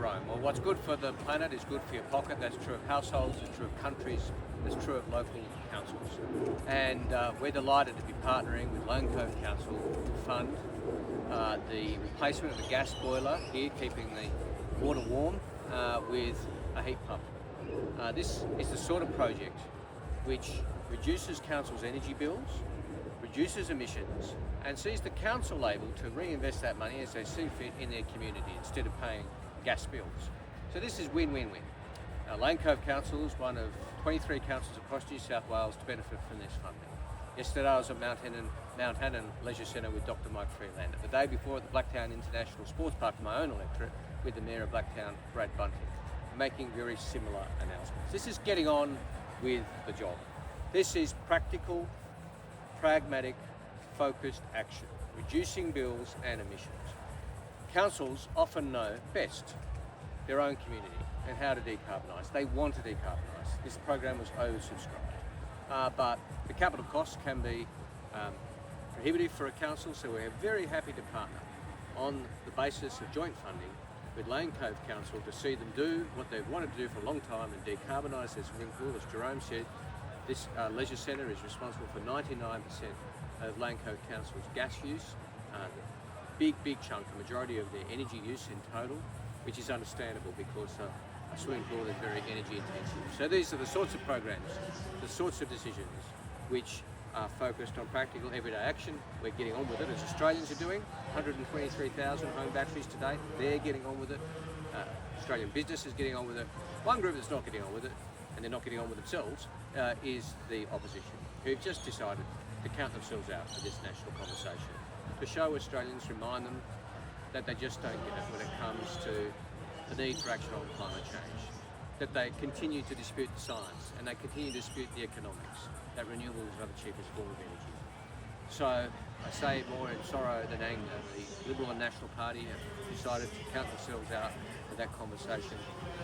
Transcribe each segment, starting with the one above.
Jerome? Well, what's good for the planet is good for your pocket. That's true of households, it's true of countries, it's true of local councils. And we're delighted to be partnering with Lane Cove Council to fund the replacement of the gas boiler here, keeping the water warm, with a heat pump. This is the sort of project which reduces council's energy bills, reduces emissions, and sees the council able to reinvest that money as they see fit in their community instead of paying gas bills. So this is win-win-win. Lane Cove Council is one of 23 councils across New South Wales to benefit from this funding. Yesterday I was at Mount Hannon Leisure Centre with Dr. Mike Freelander. The day before at the Blacktown International Sports Park, my own electorate, with the Mayor of Blacktown, Brad Bunting, making very similar announcements. This is getting on with the job. This is practical, pragmatic, focused action, reducing bills and emissions. Councils often know best their own community and how to decarbonise. They want to decarbonise. This program was oversubscribed, but the capital costs can be prohibitive for a council, so we're very happy to partner on the basis of joint funding with Lane Cove Council to see them do what they've wanted to do for a long time and decarbonise their swimming pool. As Jerome said, this leisure centre is responsible for 99% of Lane Cove Council's gas use, big chunk, a majority of their energy use in total, which is understandable because a swimming pool is very energy intensive. So these are the sorts of programs, the sorts of decisions which are focused on practical everyday action. We're getting on with it, as Australians are doing. 123,000 home batteries to date, they're getting on with it. Australian business is getting on with it. One group that's not getting on with it, and they're not getting on with themselves, is the opposition, who've just decided to count themselves out of this national conversation, to show Australians, remind them that they just don't get it when it comes to the need for action on climate change, that they continue to dispute the science and they continue to dispute the economics, that renewables are the cheapest form of energy. So I say it more in sorrow than anger. The Liberal and National Party have decided to count themselves out of that conversation.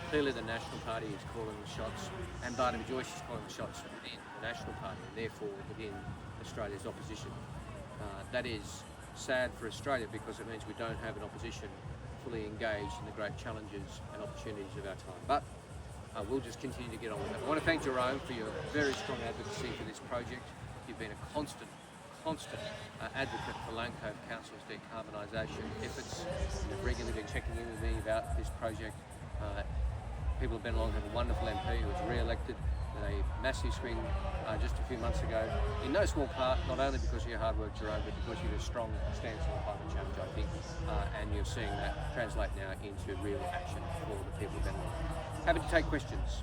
Clearly the National Party is calling the shots, and Barnaby Joyce is calling the shots within the National Party, and therefore within Australia's opposition. That is sad for Australia because it means we don't have an opposition fully engaged in the great challenges and opportunities of our time. But we'll just continue to get on with it. I want to thank Jerome for your very strong advocacy for this project. You've been a constant advocate for Lane Cove Council's decarbonisation efforts. You've regularly been checking in with me about this project. People have been along, have a wonderful MP who was re-elected with a massive swing just a few months ago, in no small part, not only because of your hard work, Jerome, but because you have a strong stance on climate change, I think, and you're seeing that translate now into real action for the people of Bowen. Happy to take questions.